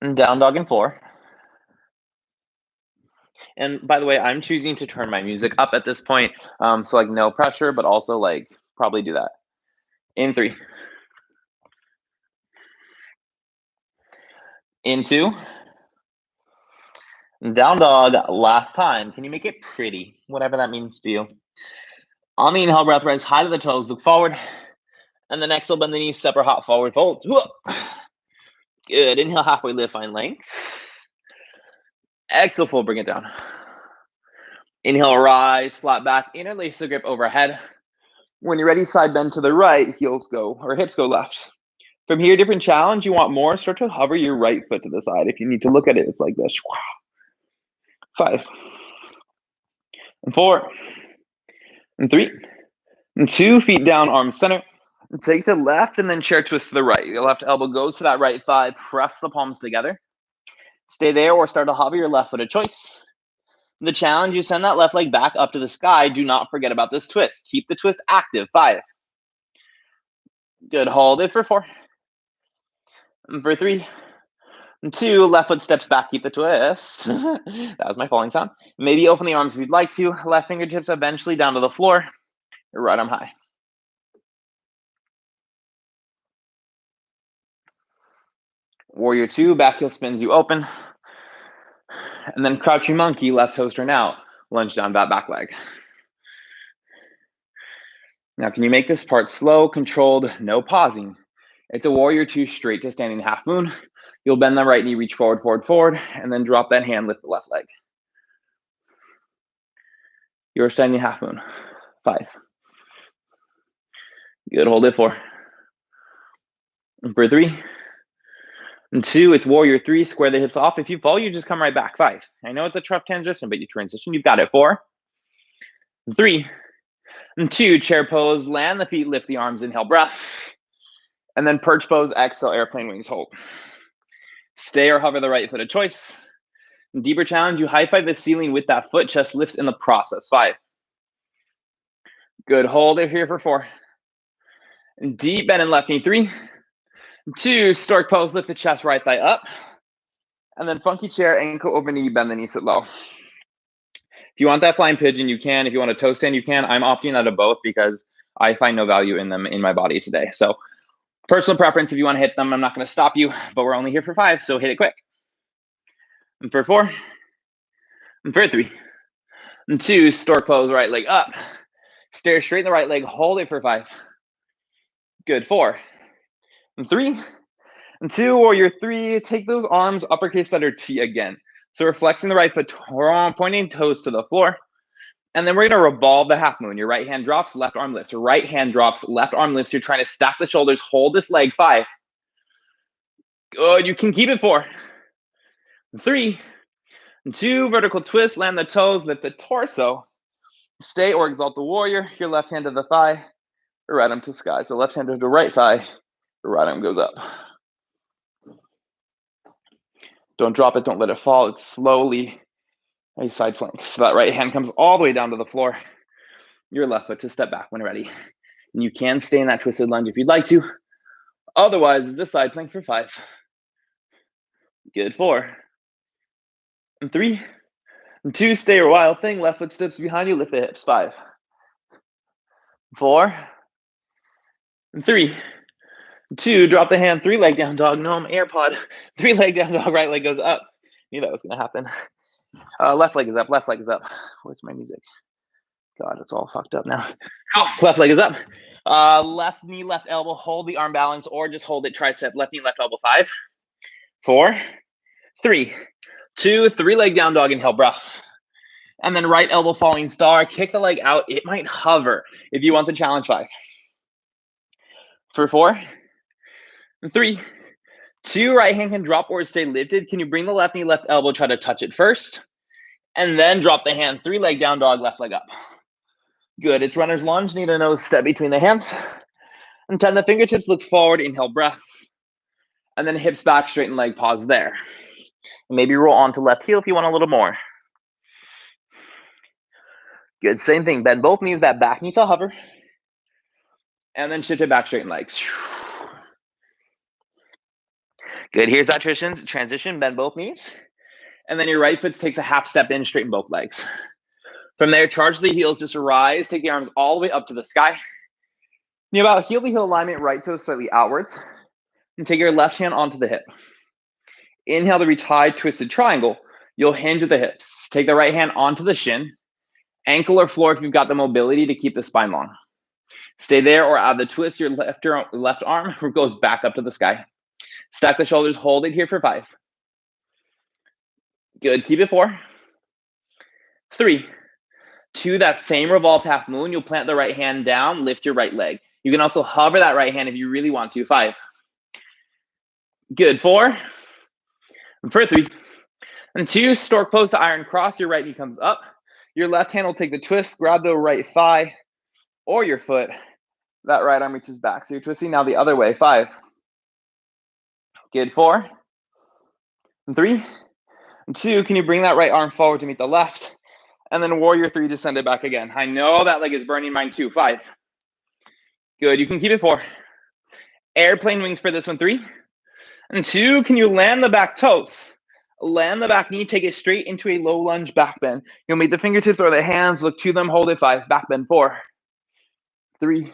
A: And down dog in 4. And by the way, I'm choosing to turn my music up at this point. So like no pressure, but also like probably do that. In 3. In 2. Down dog, last time. Can you make it pretty? Whatever that means to you. On the inhale, breath rise high to the toes, look forward. And the exhale, bend the knees, step or hop forward, fold. Good, inhale, halfway lift, find length. Exhale, fold, bring it down. Inhale, rise, flat back, interlace the grip overhead. When you're ready, side bend to the right, heels go, or hips go left. From here, different challenge. You want more, start to hover your right foot to the side. If you need to look at it, it's like this. 5. And 4. And 3. And 2, feet down, arms center. Take the left and then chair twist to the right. Your left elbow goes to that right thigh. Press the palms together. Stay there or start to hover your left foot, a choice. The challenge, you send that left leg back up to the sky. Do not forget about this twist. Keep the twist active. 5. Good. Hold it for 4. And for 3. And 2. Left foot steps back. Keep the twist. That was my falling sound. Maybe open the arms if you'd like to. Left fingertips eventually down to the floor. Your right arm high. Warrior 2. Back heel spins you open. And then crouching monkey, left toes turn out. Lunge down that back leg. Now, can you make this part slow, controlled, no pausing? It's a warrior 2 straight to standing half moon. You'll bend the right knee, reach forward, forward, forward, and then drop that hand, lift the left leg. You're standing half moon. 5. Good, hold it 4. And for 3. And 2, it's warrior 3, square the hips off. If you fall, you just come right back. 5. I know it's a tough transition, but you transition, you've got it. 4. And 3. And 2, chair pose, land the feet, lift the arms, inhale, breath. And then perch pose, exhale, airplane wings, hold. Stay or hover the right foot of choice. Deeper challenge, you high five the ceiling with that foot, chest lifts in the process. 5. Good, hold it here for 4. And deep bend in left knee. 3. 2, stork pose, lift the chest, right thigh up. And then funky chair, ankle over knee, bend the knee, sit low. If you want that flying pigeon, you can. If you want a toe stand, you can. I'm opting out of both because I find no value in them in my body today. So personal preference, if you want to hit them, I'm not going to stop you, but we're only here for 5, so hit it quick. And for 4. And for 3. And 2, stork pose, right leg up. Stare straight in the right leg, hold it for 5. Good, 4. And 3. And 2, warrior 3, take those arms, uppercase letter T again. So we're flexing the right foot, pointing toes to the floor. And then we're going to revolve the half moon. Your right hand drops, left arm lifts. Right hand drops, left arm lifts. You're trying to stack the shoulders, hold this leg. 5. Good, you can keep it. 4. 3. 2, vertical twist, land the toes, lift the torso. Stay or exalt the warrior. Your left hand to the thigh, your right arm to the sky. So left hand to the right thigh, your right arm goes up. Don't drop it, don't let it fall. It's slowly a side plank. So that right hand comes all the way down to the floor. Your left foot to step back when ready. And you can stay in that twisted lunge if you'd like to. Otherwise, it's a side plank for 5. Good, 4. And 3. And 2, stay your wild thing. Left foot steps behind you, lift the hips. 5. 4. And 3. 2, drop the hand, 3 leg down dog, no, I'm AirPod. 3 leg down dog, right leg goes up. Knew that was gonna happen. Left leg is up, left leg is up. Where's my music? God, it's all fucked up now. Oh, left leg is up. Left knee, left elbow, hold the arm balance, or just hold it tricep, left knee, left elbow. 5, 4, 3, 2, 3 leg down dog, inhale, breath. And then right elbow falling star, kick the leg out. It might hover if you want the challenge. 5. For 4, and 3, 2, right hand can drop or stay lifted. Can you bring the left knee, left elbow, try to touch it first? And then drop the hand, 3 leg down dog, left leg up. Good, it's runner's lunge, need a nose step between the hands. And 10, the fingertips look forward, inhale, breath. And then hips back, straighten leg, pause there. Maybe roll onto left heel if you want a little more. Good, same thing, bend both knees, that back knee to hover. And then shift it back, straighten legs. Good, here's that transition, bend both knees. And then your right foot takes a half step in, straighten both legs. From there, charge the heels, just rise, take the arms all the way up to the sky. You about heel to heel alignment, right toe slightly outwards. And take your left hand onto the hip. Inhale to reach high, twisted triangle. You'll hinge at the hips. Take the right hand onto the shin. Ankle or floor if you've got the mobility to keep the spine long. Stay there or add the twist, your left arm goes back up to the sky. Stack the shoulders, hold it here for 5. Good, keep it. 4, 3, 2, that same revolved half moon, you'll plant the right hand down, lift your right leg. You can also hover that right hand if you really want to. 5. Good, 4, and for 3, and 2, stork pose to iron cross, your right knee comes up. Your left hand will take the twist, grab the right thigh or your foot. That right arm reaches back. So you're twisting now the other way. 5. Good, 4, and 3, and 2. Can you bring that right arm forward to meet the left?
B: And then warrior 3, descend it back again. I know that leg is burning, mine too. 5. Good, you can keep it. 4. Airplane wings for this one. 3. And 2, can you land the back toes? Land the back knee, take it straight into a low lunge back bend. You'll make the fingertips or the hands look to them, hold it. 5, back bend. 4, 3,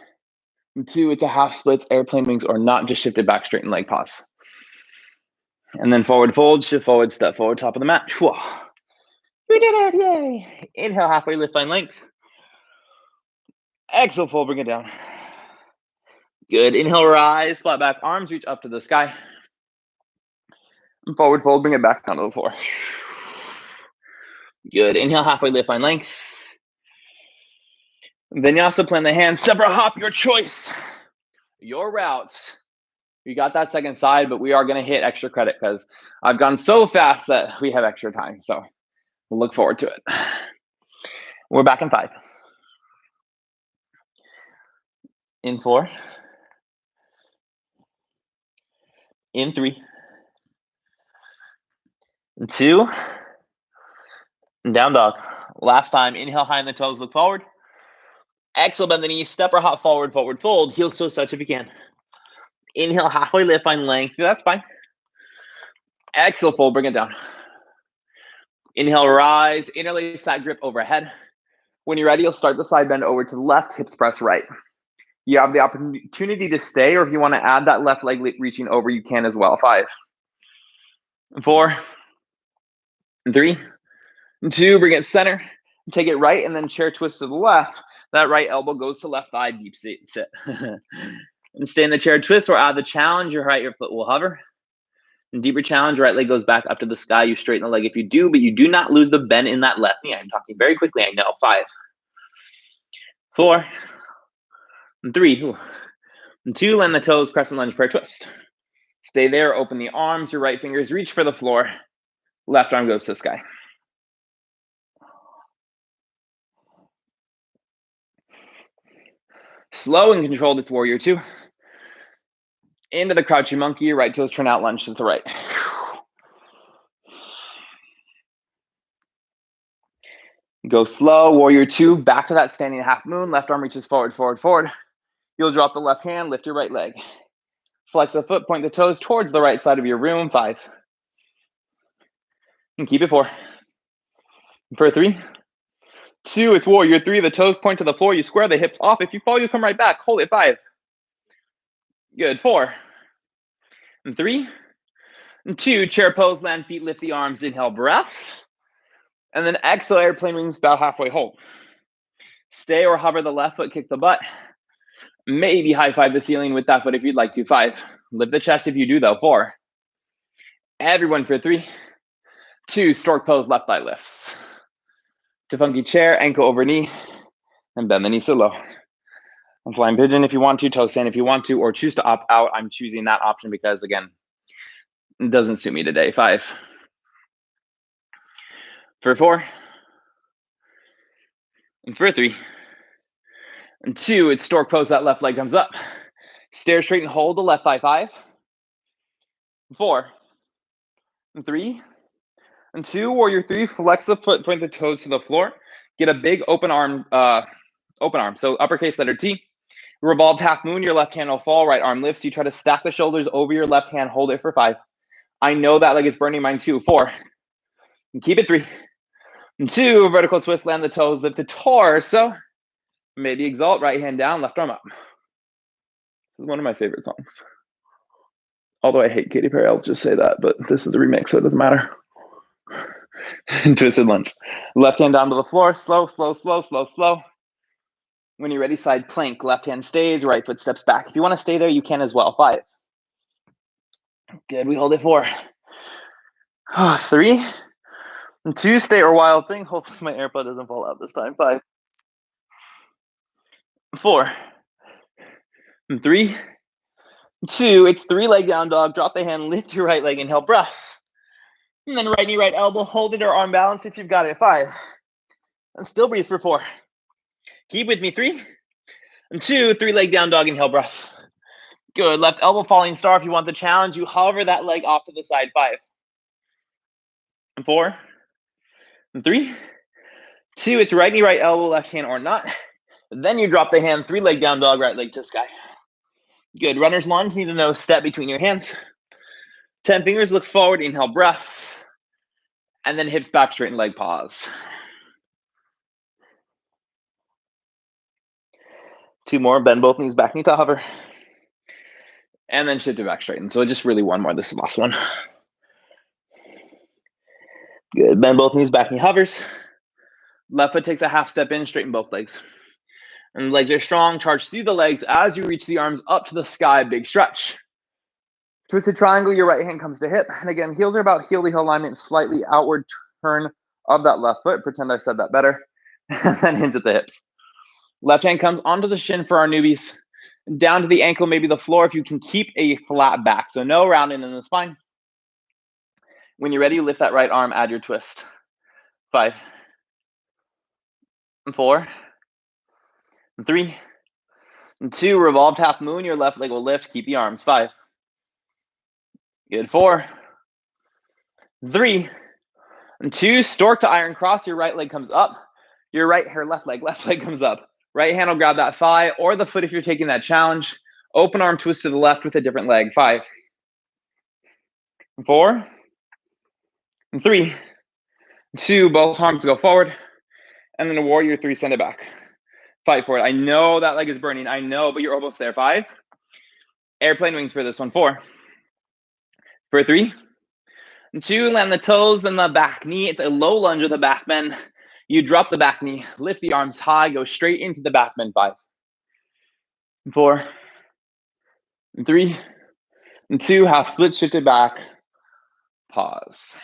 B: and 2, it's a half splits, airplane wings, or not, just shift it back, straighten leg, pause. And then forward fold, shift forward, step forward, top of the mat. Whoa. We did it, yay. Inhale, halfway lift, find length. Exhale, fold, bring it down. Good, inhale, rise, flat back, arms reach up to the sky. And forward fold, bring it back down to the floor. Good, inhale, halfway lift, find length. Vinyasa, plant the hands, step or hop, your choice. Your routes. You got that second side, but we are gonna hit extra credit because I've gone so fast that we have extra time. So we'll look forward to it. We're back in 5. In 4. In 3. In 2. And down dog. Last time, inhale high in the toes, look forward. Exhale, bend the knees, step or hop forward, forward fold. Heels toe touch if you can. Inhale, halfway lift, find length. That's fine. Exhale, fold, bring it down. Inhale, rise, interlace that grip overhead. When you're ready, you'll start the side bend over to the left, hips press right. You have the opportunity to stay, or if you want to add that left leg reaching over, you can as well. 5. 4. 3. 2, bring it center. Take it right, and then chair twist to the left. That right elbow goes to left thigh, deep sit. And stay in the chair twist, or add the challenge, your right, your foot will hover. And deeper challenge, right leg goes back up to the sky. You straighten the leg if you do, but you do not lose the bend in that left knee. I'm talking very quickly, I know. 5. 4. 3. 2, land the toes, crescent lunge, prayer twist. Stay there, open the arms, your right fingers reach for the floor. Left arm goes to the sky. Slow and controlled, it's warrior 2. Into the crouching monkey, your right toes turn out, lunge to the right. Go slow, warrior 2, back to that standing half moon, left arm reaches forward, forward, forward. You'll drop the left hand, lift your right leg. Flex the foot, point the toes towards the right side of your room. 5. And keep it. 4. For 3. 2, it's warrior 3, the toes point to the floor, you square the hips off. If you fall, you come right back, hold it. 5. Good, 4. And 3. And 2, chair pose, land feet, lift the arms, inhale, breath. And then exhale, airplane wings, bow halfway, hold. Stay or hover the left foot, kick the butt. Maybe high five the ceiling with that foot if you'd like to. 5. Lift the chest if you do though. 4. Everyone for 3. 2, stork pose, left thigh lifts. To funky chair, ankle over knee, and bend the knee so low. And flying pigeon if you want to, toe stand if you want to, or choose to opt out. I'm choosing that option because, again, it doesn't suit me today. 5. For 4. And for 3. And 2, it's stork pose, that left leg comes up. Stare straight and hold the left thigh. 5. 4. And 3. And 2, warrior 3, flex the foot, point the toes to the floor. Get a big open arm. So uppercase letter T. Revolved half moon, your left hand will fall, right arm lifts. You try to stack the shoulders over your left hand, hold it for 5. I know that leg is burning, mine too. 4. And keep it. 3. And 2, vertical twist, land the toes, lift the torso. Maybe exalt, right hand down, left arm up. This is one of my favorite songs. Although I hate Katy Perry, I'll just say that, but this is a remix, so it doesn't matter. Twisted lunge. Left hand down to the floor, slow, slow, slow, slow, slow. When you're ready, side plank, left hand stays, right foot steps back. If you want to stay there, you can as well. 5. Good, we hold it. 4. 3. And 2, stay or wild thing. Hopefully my AirPod doesn't fall out this time. 5. 4. And 3. 2, it's 3 leg down dog. Drop the hand, lift your right leg, inhale, breath. And then right knee, right elbow, hold it or arm balance if you've got it. 5. And still breathe for 4. Keep with me. 3. And 2, 3 leg down dog, inhale, breath. Good, left elbow falling star. If you want the challenge, you hover that leg off to the side. 5. And 4. And 3. 2, it's right knee, right elbow, left hand or not. Then you drop the hand, 3 leg down dog, right leg to sky. Good. Runner's lunge, need to know step between your hands. 10 fingers, look forward, inhale, breath. And then hips back, straighten leg, pause. 2 more, bend both knees, back knee to hover. And then shift it back, straighten. So just really one more, this is the last one. Good, bend both knees, back knee hovers. Left foot takes a half step in, straighten both legs. And the legs are strong, charge through the legs as you reach the arms up to the sky, big stretch. Twisted triangle, your right hand comes to hip. And again, heels are about heel to heel alignment, slightly outward turn of that left foot. Pretend I said that better. And then hinge at the hips. Left hand comes onto the shin for our newbies. Down to the ankle, maybe the floor if you can keep a flat back. So no rounding in the spine. When you're ready, lift that right arm, add your twist. 5, 4, 3, 2, revolved half moon, your left leg will lift, keep the arms. 5. Good. 4, 3, 2, stork to iron cross, your right leg comes up, your left leg comes up. Right hand will grab that thigh or the foot if you're taking that challenge. Open arm twist to the left with a different leg. 5, 4, 3, 2, both arms go forward. And then a warrior 3, send it back. Fight for it. I know that leg is burning. I know, but you're almost there. 5. Airplane wings for this one. 4. For 3. 2, land the toes, then the back knee. It's a low lunge with a back bend. You drop the back knee, lift the arms high, go straight into the back bend. 5, 4, 3, 2, half split, shift it back. Pause.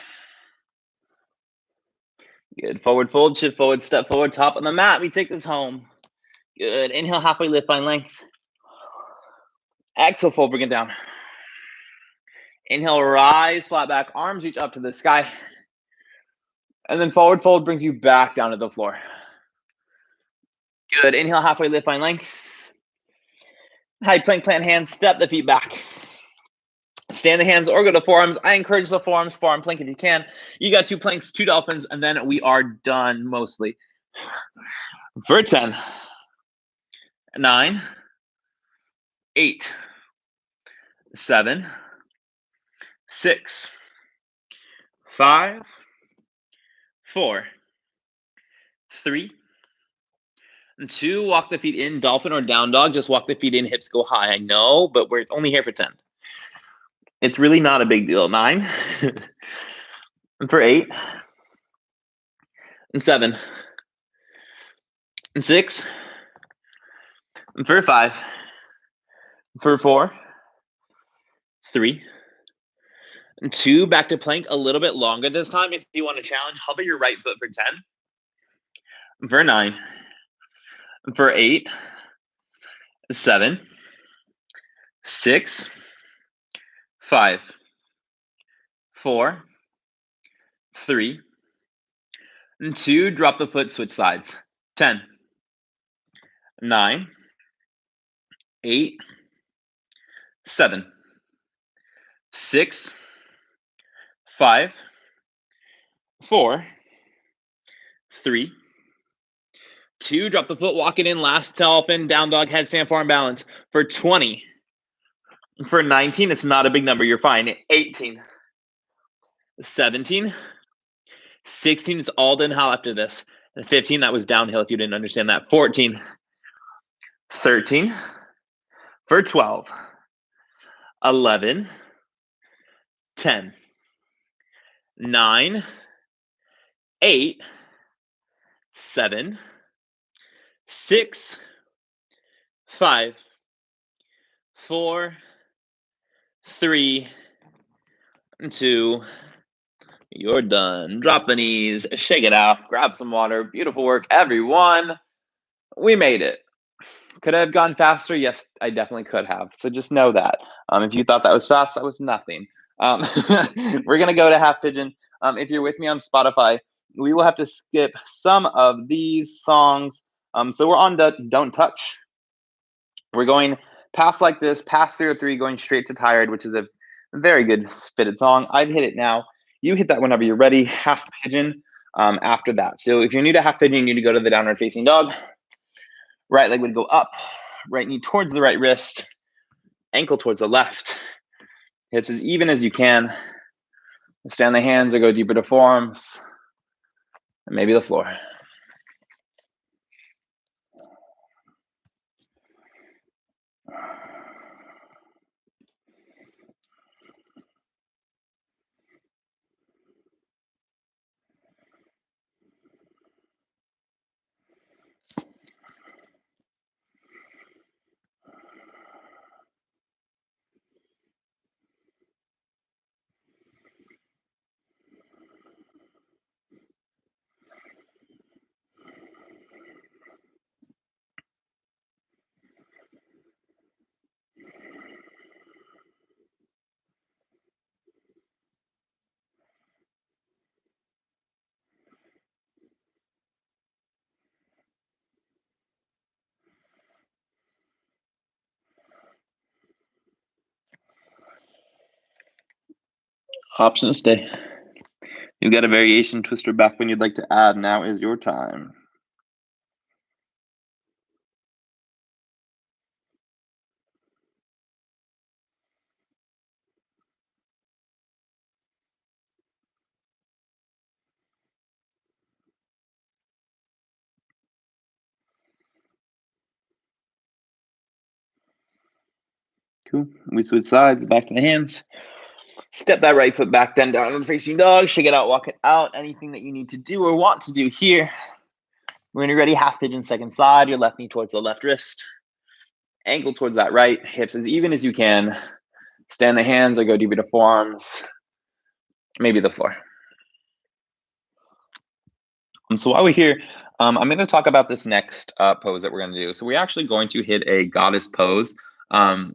B: Good. Forward fold, shift forward, step forward, top on the mat. We take this home. Good. Inhale, halfway lift, find length. Exhale, fold, bring it down. Inhale, rise, flat back, arms reach up to the sky. And then forward fold brings you back down to the floor. Good. Inhale, halfway lift, find length. High plank, plant hands, step the feet back. Stand the hands or go to forearms. I encourage the forearms, forearm plank if you can. You got 2 planks, 2 dolphins, and then we are done mostly. For 10, 9, 8, 7, 6, 5, 4, 3, 2. Walk the feet in, dolphin or down dog. Just walk the feet in, hips go high. I know, but we're only here for 10. It's really not a big deal. 9. For 8. And 7. And 6. And for 5. For 4. 3. And 2. Back to plank a little bit longer this time. If you want to challenge, hover your right foot for 10. For 9. For 8. 7. 6. 5. 4. 3. And 2. Drop the foot, switch sides. 10. 9. 8. 7. 6. 5. 4. 3. 2. Drop the foot, walk it in. Last dolphin, down dog, headstand, forearm balance. For 20. For 19, it's not a big number. You're fine. 18. 17. 16 is all downhill after this. And 15, that was downhill if you didn't understand that. 14. 13. For 12. 11. 10. 9. 8. 7. 6. 5. 4. 3. 2. You're done. Drop the knees, shake it off, grab some water. Beautiful work, everyone. We made it. Could I have gone faster? Yes, I definitely could have. So just know that. If you thought that was fast, that was nothing. We're going to go to half pigeon. If you're with me on Spotify, we will have to skip some of these songs. So we're on the Don't Touch. We're going past like this, past 303, going straight to Tired, which is a very good fitted song. I'd hit it now. You hit that whenever you're ready. Half pigeon. after that. So if you're new to half pigeon, you need to go to the downward facing dog. Right leg would go up, right knee towards the right wrist, ankle towards the left, hips as even as you can. Stay on the hands or go deeper to forearms, and maybe the floor. Option to stay. You've got a variation twister back when you'd like to add. Now is your time. Cool. We switch sides, back to the hands. Step that right foot back, then downward facing dog. Shake it out, walk it out. Anything that you need to do or want to do here. When you're ready, half pigeon, second side. Your left knee towards the left wrist. Ankle towards that right. Hips as even as you can. Stay on the hands or go deeper to forearms. Maybe the floor. So while we're here, I'm going to talk about this next pose that we're going to do. So we're actually going to hit a goddess pose,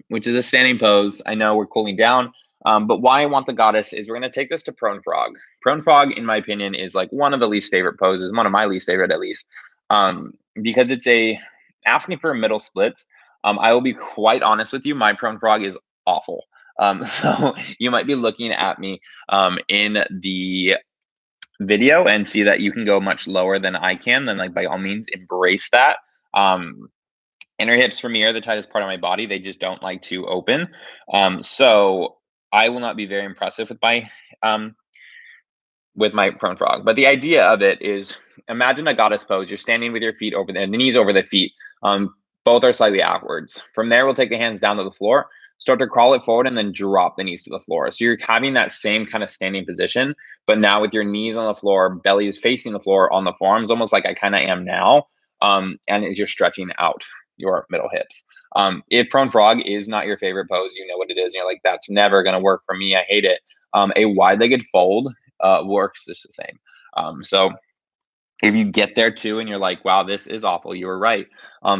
B: which is a standing pose. I know we're cooling down, but why I want the goddess is we're going to take this to prone frog. Prone frog, in my opinion, is like one of the least favorite poses, one of my least favorite at least, because it's asking for middle splits. I will be quite honest with you, my prone frog is awful. So you might be looking at me in the video and see that you can go much lower than I can, then like by all means embrace that. Inner hips for me are the tightest part of my body. They just don't like to open. So I will not be very impressive with my prone frog. But the idea of it is imagine a goddess pose. You're standing with your feet over the knees over the feet. Both are slightly outwards. From there, we'll take the hands down to the floor, start to crawl it forward, and then drop the knees to the floor. So you're having that same kind of standing position, but now with your knees on the floor, belly is facing the floor on the forearms, almost like I kind of am now. And as you're stretching out your middle hips. If prone frog is not your favorite pose, you know what it is. You're like, that's never going to work for me. I hate it. A wide-legged fold works just the same. So if you get there too and you're like, wow, this is awful, you were right.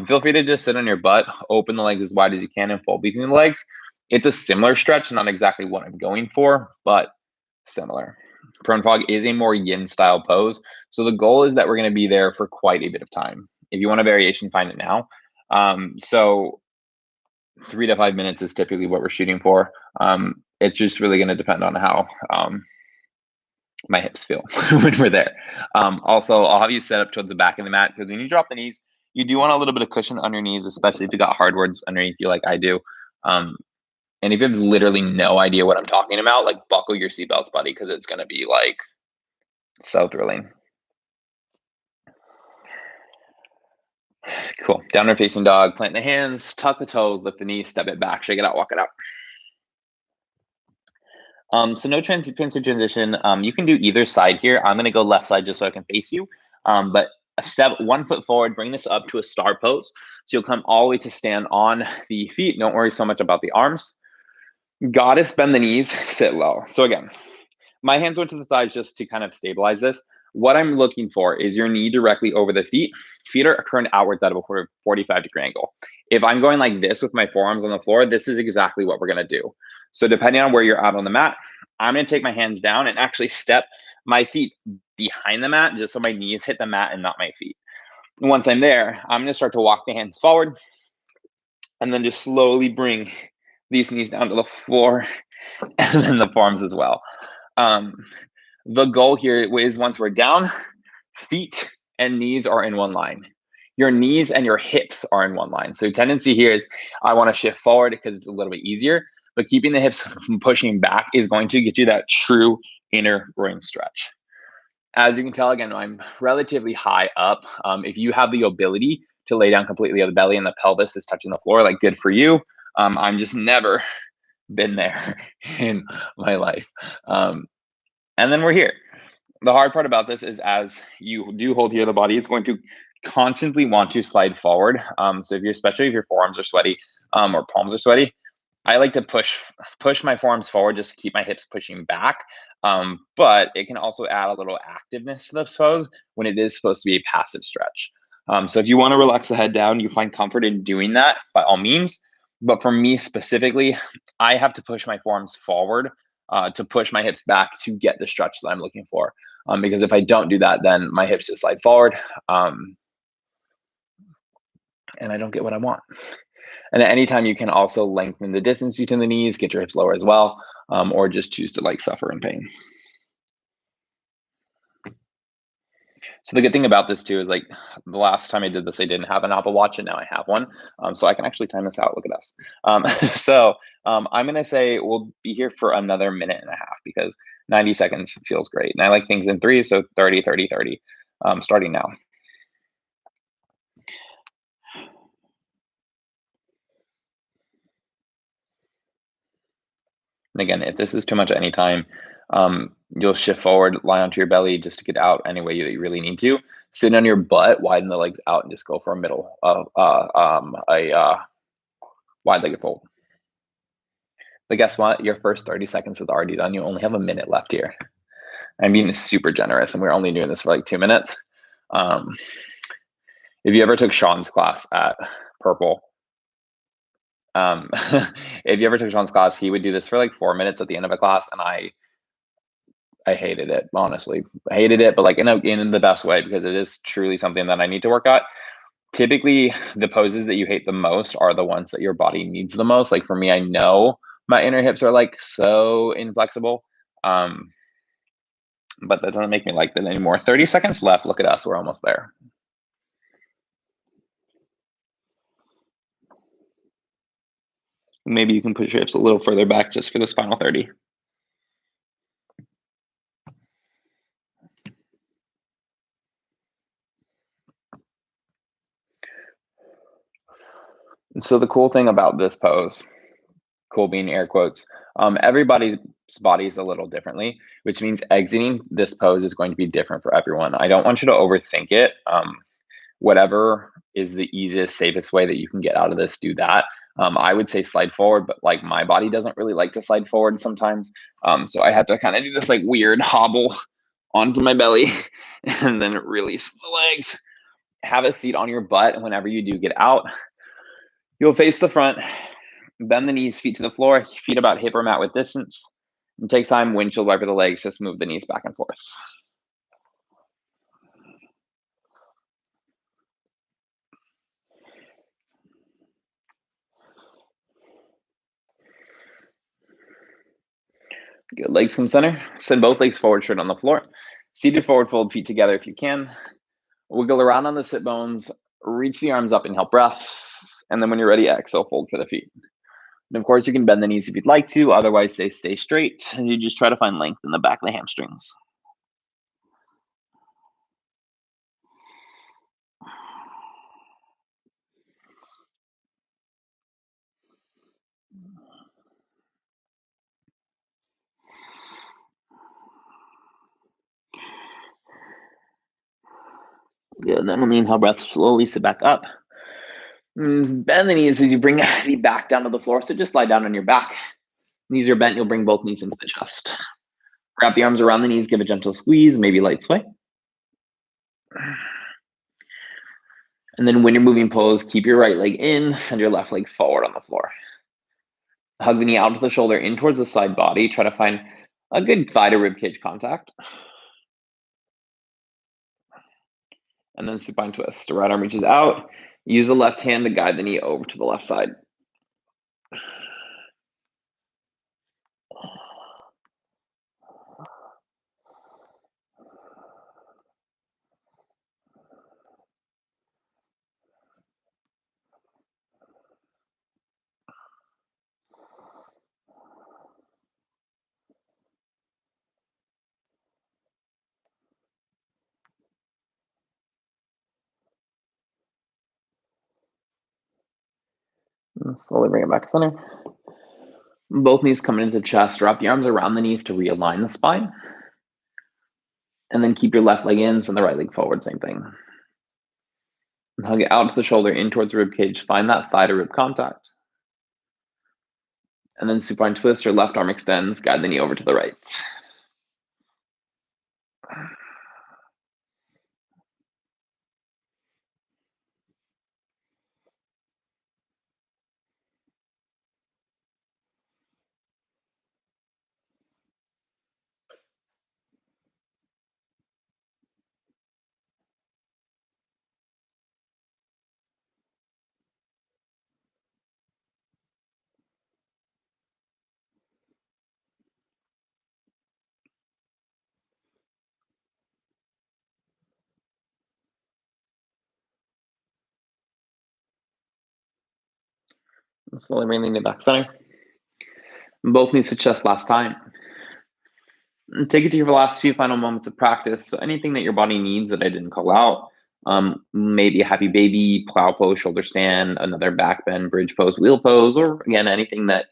B: Feel free to just sit on your butt, open the legs as wide as you can and fold between the legs. It's a similar stretch, not exactly what I'm going for, but similar. Prone frog is a more yin style pose. So the goal is that we're going to be there for quite a bit of time. If you want a variation, find it now. So 3 to 5 minutes is typically what we're shooting for. It's just really going to depend on how my hips feel when we're there. Also, I'll have you set up towards the back of the mat because when you drop the knees, you do want a little bit of cushion on your knees, especially if you got hardwoods underneath you like I do. And if you have literally no idea what I'm talking about, like buckle your seatbelts, buddy, because it's going to be like so thrilling. Cool. Downward facing dog, plant the hands, tuck the toes, lift the knees, step it back, shake it out, walk it out. So no transition. You can do either side here. I'm going to go left side just so I can face you. But a step 1 foot forward, bring this up to a star pose. So you'll come all the way to stand on the feet. Don't worry so much about the arms. Goddess, bend the knees, sit low. So again, my hands went to the thighs just to kind of stabilize this. What I'm looking for is your knee directly over the feet. Feet are turned outwards at a 45-degree angle. If I'm going like this with my forearms on the floor, this is exactly what we're going to do. So depending on where you're at on the mat, I'm going to take my hands down and actually step my feet behind the mat just so my knees hit the mat and not my feet. Once I'm there, I'm going to start to walk the hands forward and then just slowly bring these knees down to the floor and then the forearms as well.
A: The goal here is once we're down, feet and knees are in one line. Your knees and your hips are in one line. So tendency here is I want to shift forward because it's a little bit easier, but keeping the hips from pushing back is going to get you that true inner groin stretch. As you can tell, again, I'm relatively high up. If you have the ability to lay down completely on the belly and the pelvis is touching the floor, like good for you. I'm just never been there in my life. And then we're here. The hard part about this is as you do hold here the body, it's going to constantly want to slide forward. So especially if your forearms are sweaty or palms are sweaty, I like to push my forearms forward just to keep my hips pushing back. But it can also add a little activeness to the pose when it is supposed to be a passive stretch. So if you want to relax the head down, you find comfort in doing that by all means. But for me specifically, I have to push my forearms forward to push my hips back to get the stretch that I'm looking for. Because if I don't do that, then my hips just slide forward and I don't get what I want. And at any time, you can also lengthen the distance between the knees, get your hips lower as well, or just choose to like suffer in pain. So the good thing about this too is like the last time I did this, I didn't have an Apple Watch and now I have one. So I can actually time this out. Look at us. I'm going to say we'll be here for another minute and a half because 90 seconds feels great. And I like things in threes. So 30, 30, 30, starting now. And again, if this is too much at any time, you'll shift forward, lie onto your belly just to get out any way that you really need to. Sit on your butt, widen the legs out, and just go for a wide-legged fold. But guess what? Your first 30 seconds is already done. You only have a minute left here. I'm being super generous, and we're only doing this for like 2 minutes. If you ever took Sean's class at Purple, if you ever took Sean's class, he would do this for like 4 minutes at the end of a class, and I hated it, honestly. I hated it, but like in the best way because it is truly something that I need to work at. Typically, the poses that you hate the most are the ones that your body needs the most. Like for me, I know my inner hips are like so inflexible, but that doesn't make me like that anymore. 30 seconds left. Look at us. We're almost there. Maybe you can push your hips a little further back just for this final 30. So the cool thing about this pose, cool being air quotes, everybody's body is a little differently, which means exiting this pose is going to be different for everyone. I don't want you to overthink it. Whatever is the easiest, safest way that you can get out of this, do that. I would say slide forward, but like my body doesn't really like to slide forward sometimes. So I have to kind of do this like weird hobble onto my belly and then release the legs. Have a seat on your butt. And whenever you do get out, you'll face the front, bend the knees, feet to the floor, feet about hip or mat width distance. And take time, windshield wiper the legs, just move the knees back and forth. Good, legs come center. Send both legs forward, straight on the floor. Seated forward fold, feet together if you can. Wiggle around on the sit bones, reach the arms up, inhale breath. And then when you're ready, exhale, fold for the feet. And of course, you can bend the knees if you'd like to. Otherwise, stay straight as you just try to find length in the back of the hamstrings. Good. And then on the inhale breath, slowly sit back up. Bend the knees as you bring the feet back down to the floor. So just lie down on your back. Knees are bent. You'll bring both knees into the chest. Wrap the arms around the knees. Give a gentle squeeze, maybe light sway. And then when you're moving pose, keep your right leg in. Send your left leg forward on the floor. Hug the knee out to the shoulder, in towards the side body. Try to find a good thigh to rib cage contact. And then supine twist. The right arm reaches out. Use the left hand to guide the knee over to the left side.
B: And slowly bring it back to center. Both knees coming into the chest. Wrap the arms around the knees to realign the spine. And then keep your left leg in, send the right leg forward, same thing. And hug it out to the shoulder, in towards the rib cage. Find that thigh to rib contact. And then supine twist, your left arm extends, guide the knee over to the right. And slowly bring the knee back center. Both knees to chest last time. And take it to your last few final moments of practice. So anything that your body needs that I didn't call out, maybe a happy baby, plow pose, shoulder stand, another back bend, bridge pose, wheel pose, or again, anything that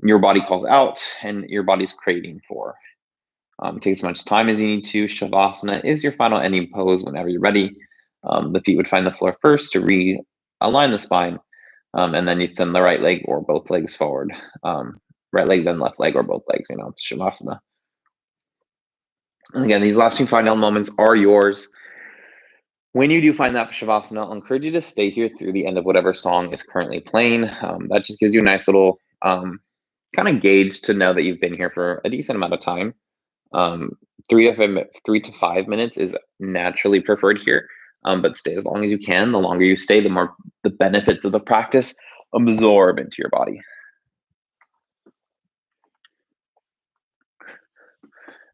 B: your body calls out and your body's craving for. Take as much time as you need to. Shavasana is your final ending pose whenever you're ready. The feet would find the floor first to realign the spine, and then you send the right leg or both legs forward. Right leg, then left leg, or both legs, Shavasana. And again, these last few final moments are yours. When you do find that Shavasana, I'll encourage you to stay here through the end of whatever song is currently playing. That just gives you a nice little kind of gauge to know that you've been here for a decent amount of time. 3 to 5 minutes is naturally preferred here, but stay as long as you can. The longer you stay, the more the benefits of the practice absorb into your body.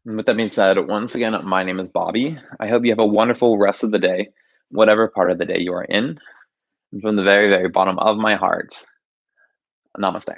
B: And with that being said, once again, my name is Bobby. I hope you have a wonderful rest of the day, whatever part of the day you are in. And from the very, very bottom of my heart, namaste.